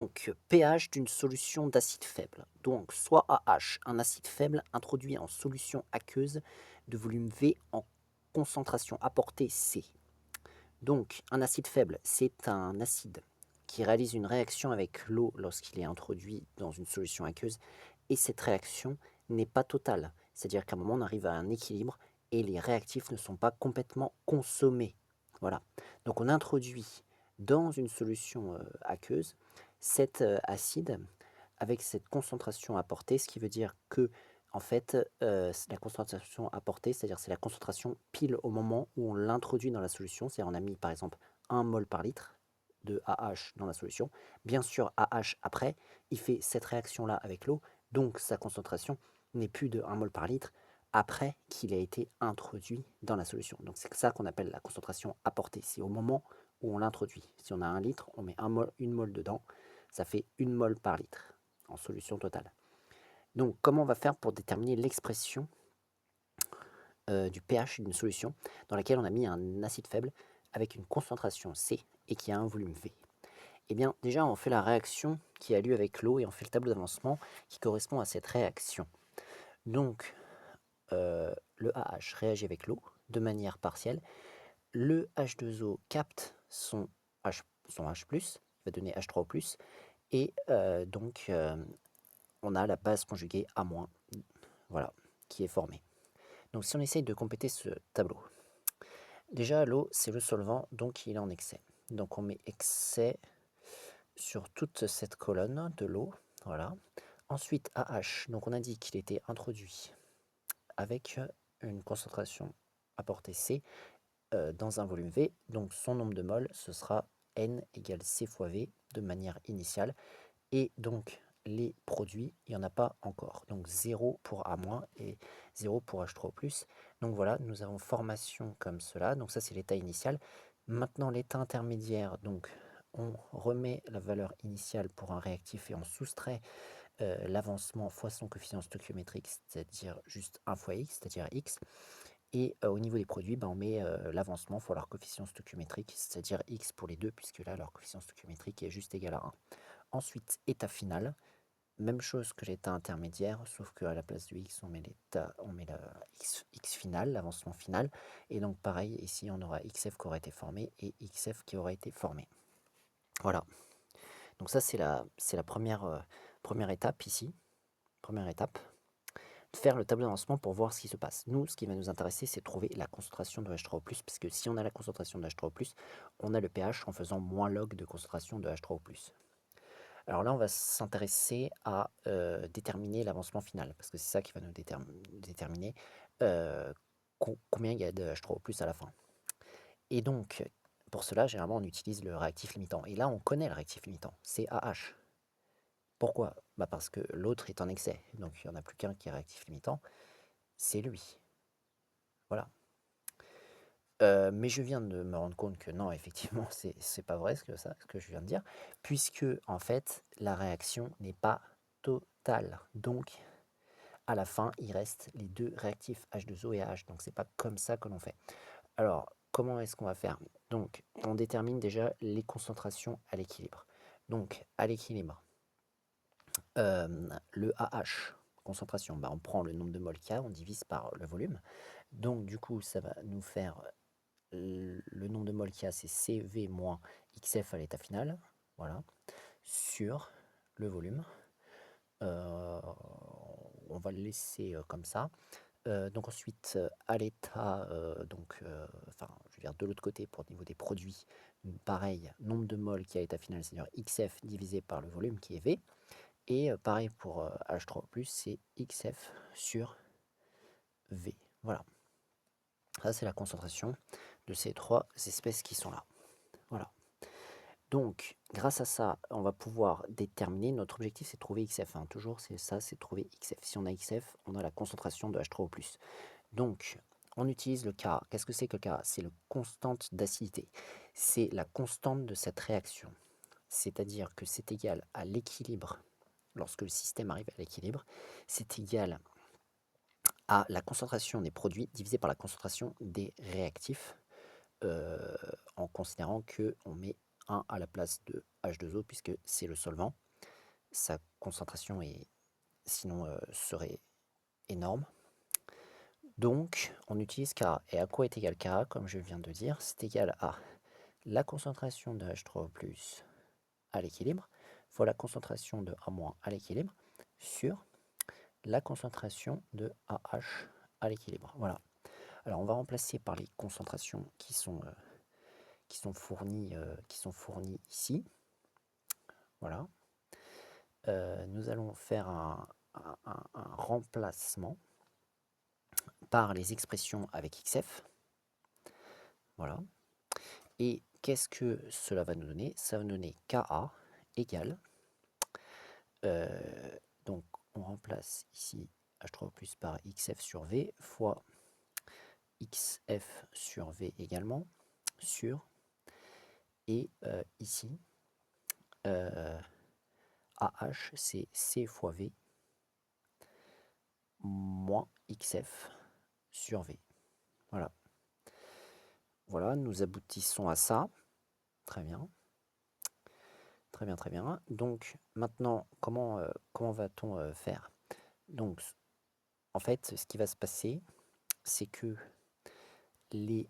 Donc, pH d'une solution d'acide faible. Donc, soit AH, un acide faible introduit en solution aqueuse de volume V en concentration apportée C. Donc, un acide faible, c'est un acide qui réalise une réaction avec l'eau lorsqu'il est introduit dans une solution aqueuse, et cette réaction n'est pas totale. C'est-à-dire qu'à un moment, on arrive à un équilibre et les réactifs ne sont pas complètement consommés. Voilà. Donc, on introduit dans une solution aqueuse cet acide avec cette concentration apportée, ce qui veut dire que en fait, la concentration apportée, c'est-à-dire c'est la concentration pile au moment où on l'introduit dans la solution. C'est-à-dire on a mis par exemple 1 mol par litre de AH dans la solution. Bien sûr, AH après, il fait cette réaction-là avec l'eau, donc sa concentration n'est plus de 1 mol par litre après qu'il a été introduit dans la solution. Donc c'est ça qu'on appelle la concentration apportée. C'est au moment où on l'introduit. Si on a 1 litre, on met 1 mol dedans, ça fait 1 mol par litre en solution totale. Donc, comment on va faire pour déterminer l'expression du pH d'une solution dans laquelle on a mis un acide faible avec une concentration C et qui a un volume V? Eh bien, déjà, on fait la réaction qui a lieu avec l'eau et on fait le tableau d'avancement qui correspond à cette réaction. Donc, le AH réagit avec l'eau de manière partielle. Le H2O capte son H+, va donner H3O+, et donc on a la base conjuguée A-, voilà, qui est formée. Donc si on essaye de compléter ce tableau, déjà l'eau c'est le solvant, donc il est en excès. Donc on met excès sur toute cette colonne de l'eau, voilà. Ensuite AH, donc on a dit qu'il était introduit avec une concentration apportée C dans un volume V, donc son nombre de moles ce sera N égale C fois V de manière initiale, et donc les produits, il n'y en a pas encore. Donc 0 pour A- et 0 pour H3O+. Donc voilà, nous avons formation comme cela. Donc ça, c'est l'état initial. Maintenant, l'état intermédiaire, donc on remet la valeur initiale pour un réactif et on soustrait l'avancement fois son coefficient stoichiométrique, c'est-à-dire juste 1 fois x, c'est-à-dire x. Et au niveau des produits, on met l'avancement fois leur coefficient stoichiométrique, c'est-à-dire x pour les deux, puisque là, leur coefficient stoichiométrique est juste égal à 1. Ensuite, état final, même chose que l'état intermédiaire, sauf qu'à la place du x, on met le x final, l'avancement final. Et donc pareil, ici, on aura xf qui aurait été formé et xf qui aurait été formé. Voilà. Donc ça, c'est la première étape ici. Première étape, faire le tableau d'avancement pour voir ce qui se passe. Nous, ce qui va nous intéresser, c'est trouver la concentration de H3O+, parce que si on a la concentration de H3O+, on a le pH en faisant moins log de concentration de H3O+. Alors là, on va s'intéresser à déterminer l'avancement final, parce que c'est ça qui va nous déterminer combien il y a de H3O+ à la fin. Et donc, pour cela, généralement, on utilise le réactif limitant. Et là, on connaît le réactif limitant, c'est AH. Pourquoi? Parce que l'autre est en excès, donc il n'y en a plus qu'un qui est réactif limitant, c'est lui. Voilà. Mais je viens de me rendre compte que non, effectivement, c'est pas vrai ce que je viens de dire, puisque en fait, la réaction n'est pas totale. Donc, à la fin, il reste les deux réactifs H2O et AH. Donc, c'est pas comme ça que l'on fait. Alors, comment est-ce qu'on va faire? Donc, on détermine déjà les concentrations à l'équilibre. Donc, à l'équilibre, le AH, concentration, on prend le nombre de moles qu'il y a, on divise par le volume. Donc, du coup, ça va nous faire le nombre de moles qu'il y a, c'est CV moins XF à l'état final, voilà, sur le volume. On va le laisser comme ça. Donc ensuite, à l'état, enfin, je veux dire de l'autre côté, pour le niveau des produits, pareil, nombre de moles qui a l'état final, c'est-à-dire XF divisé par le volume qui est V. Et pareil pour H3+, c'est XF sur V. Voilà. Ça, c'est la concentration de ces trois espèces qui sont là. Voilà. Donc, grâce à ça, on va pouvoir déterminer, notre objectif c'est de trouver XF, hein. Toujours c'est ça, c'est de trouver XF. Si on a XF, on a la concentration de H3O+. Donc, on utilise le K. Qu'est-ce que c'est que le K? C'est le constante d'acidité. C'est la constante de cette réaction. C'est-à-dire que c'est égal à l'équilibre, lorsque le système arrive à l'équilibre, c'est égal à la concentration des produits divisé par la concentration des réactifs, en considérant qu'on met 1 à la place de H2O puisque c'est le solvant. Sa concentration sinon serait énorme. Donc on utilise Ka. Et à quoi est égal Ka? Comme je viens de dire, c'est égal à la concentration de H3O+ à l'équilibre fois la concentration de A- à l'équilibre sur la concentration de AH à l'équilibre. Voilà. Alors on va remplacer par les concentrations qui sont fournies ici. Voilà. Nous allons faire un remplacement par les expressions avec XF. Voilà. Et qu'est-ce que cela va nous donner? Ça va nous donner Ka égale. Donc on remplace ici H3O+ par XF sur V fois XF sur V également sur, et ici AH c'est C fois V moins XF sur V. Voilà. Voilà, nous aboutissons à ça. Très bien. Très bien, très bien. Donc maintenant, comment va-t-on faire? Donc en fait, ce qui va se passer, c'est que les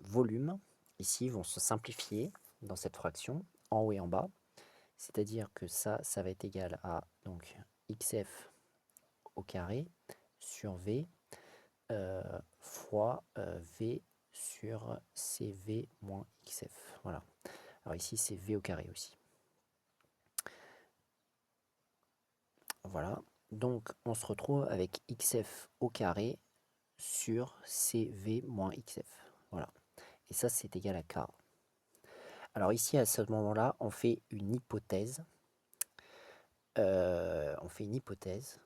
volumes ici vont se simplifier dans cette fraction, en haut et en bas. C'est-à-dire que ça va être égal à donc XF au carré sur V fois V sur CV moins XF. Voilà. Alors ici, c'est V au carré aussi. Voilà. Donc, on se retrouve avec XF au carré sur CV moins XF. Voilà. Et ça, c'est égal à K. Alors ici, à ce moment-là, on fait une hypothèse. On fait une hypothèse.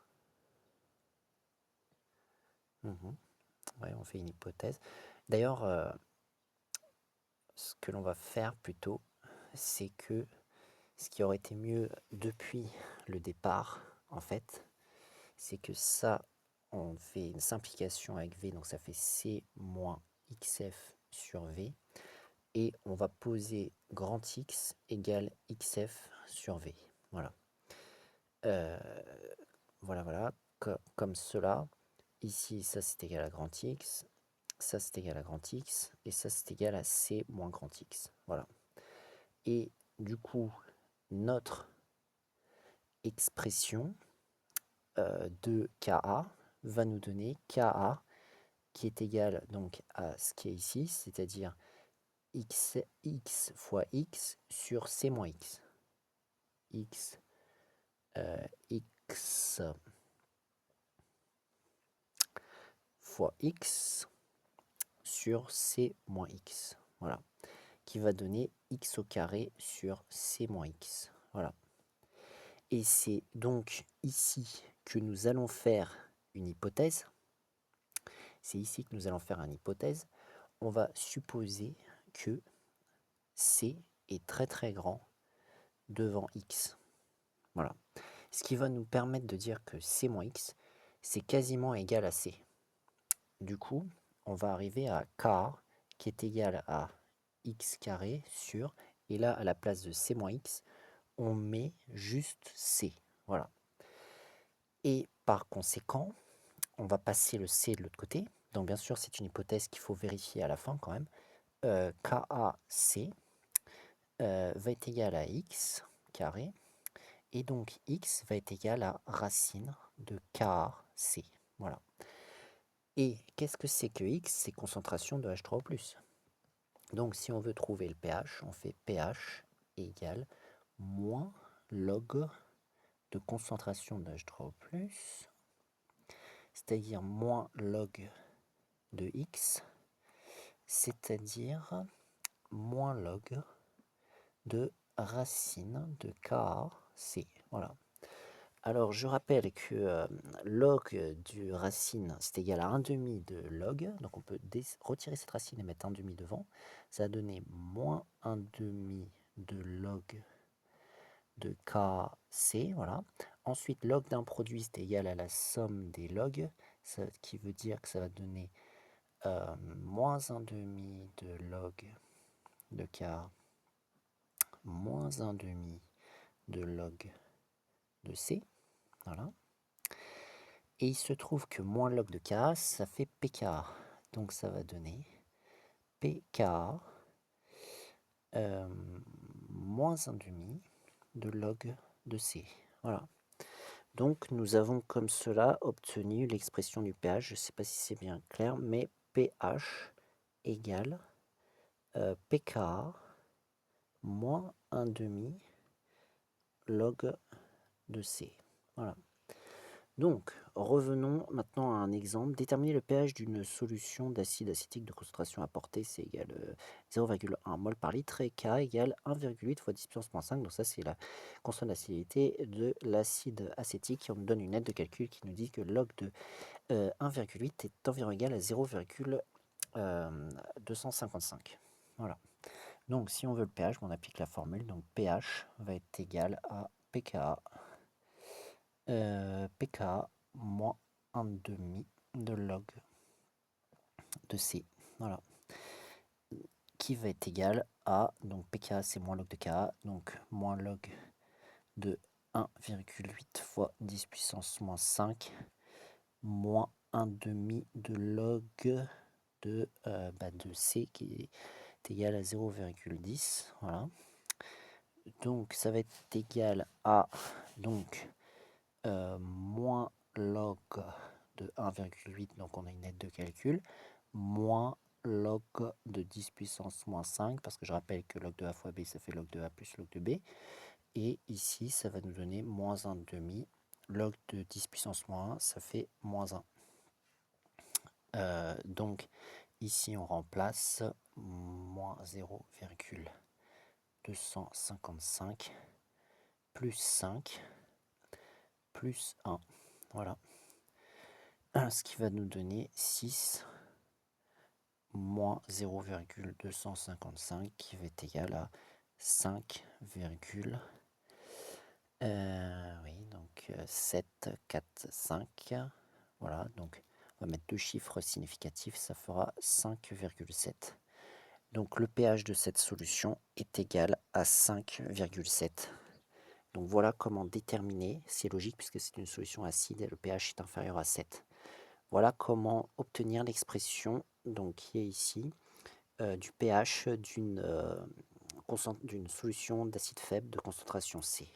Ouais, on fait une hypothèse. D'ailleurs, ce que l'on va faire plutôt, c'est que ce qui aurait été mieux depuis le départ, en fait, c'est que ça, on fait une simplification avec V, donc ça fait C moins XF sur V, et on va poser grand X égale XF sur V. Voilà. Voilà, comme cela. Ici, ça c'est égal à grand X, ça c'est égal à grand X, et ça c'est égal à C moins grand X. Voilà. Et du coup, notre expression de Ka va nous donner Ka qui est égal donc à ce qui est ici, c'est-à-dire x fois x sur c moins x. X fois x sur c moins x. Voilà. Qui va donner x au carré sur c moins x. Voilà. Et c'est donc ici que nous allons faire une hypothèse. C'est ici que nous allons faire une hypothèse. On va supposer que C est très très grand devant X. Voilà. Ce qui va nous permettre de dire que C moins X, c'est quasiment égal à C. Du coup, on va arriver à K qui est égal à X carré sur, et là, à la place de C moins X, on met juste C. Voilà. Et par conséquent, on va passer le C de l'autre côté. Donc bien sûr, c'est une hypothèse qu'il faut vérifier à la fin quand même. KAC va être égal à X carré. Et donc X va être égal à racine de KC. Voilà. Et qu'est-ce que c'est que X? C'est concentration de H3O+. Donc si on veut trouver le pH, on fait pH égale moins log de concentration de H3O+, c'est-à-dire moins log de X, c'est-à-dire moins log de racine de KC. Voilà. Alors, je rappelle que log du racine, c'est égal à 1 demi de log. Donc, on peut retirer cette racine et mettre 1 demi devant. Ça va donner moins 1 demi de log de KC. Voilà. Ensuite, log d'un produit, c'est égal à la somme des logs. Ce qui veut dire que ça va donner moins 1 demi de log de K moins 1,5 de log de C. Voilà. Et il se trouve que moins log de Ka, ça fait pKa. Donc ça va donner pKa moins 1,5 de log de C. Voilà. Donc nous avons comme cela obtenu l'expression du pH. Je ne sais pas si c'est bien clair, mais pH égale pKa moins 1,5 log de C. Voilà. Donc, revenons maintenant à un exemple. Déterminer le pH d'une solution d'acide acétique de concentration apportée, c'est égal 0,1 mol par litre, et K égale 1,8 fois 10 puissance moins 5. Donc ça, c'est la constante d'acidité de l'acide acétique. Et on nous donne une aide de calcul qui nous dit que log de 1,8 est environ égal à 0,255. Voilà. Donc, si on veut le pH, on applique la formule. Donc, pH va être égal à pKa pKa moins 1,5 de log de C. Voilà. Qui va être égal à, donc pKa c'est moins log de Ka, donc moins log de 1,8 fois 10 puissance moins 5, moins 1,5 de log de C qui est égal à 0,10. Voilà. Donc ça va être égal à donc moins log de 1,8, donc on a une aide de calcul, moins log de 10 puissance moins 5, parce que je rappelle que log de A fois B, ça fait log de A plus log de B. Et ici, ça va nous donner moins 1,5. Log de 10 puissance moins 1, ça fait moins 1. Donc, ici, on remplace moins 0,255 plus 5 plus 1. Voilà. Ce qui va nous donner 6 moins 0,255 qui va être égal à 5, donc 7, 4, 5. Voilà, donc on va mettre deux chiffres significatifs, ça fera 5,7. Donc le pH de cette solution est égal à 5,7. Donc voilà comment déterminer, c'est logique puisque c'est une solution acide et le pH est inférieur à 7. Voilà comment obtenir l'expression donc, qui est ici du pH d'une solution d'acide faible de concentration C.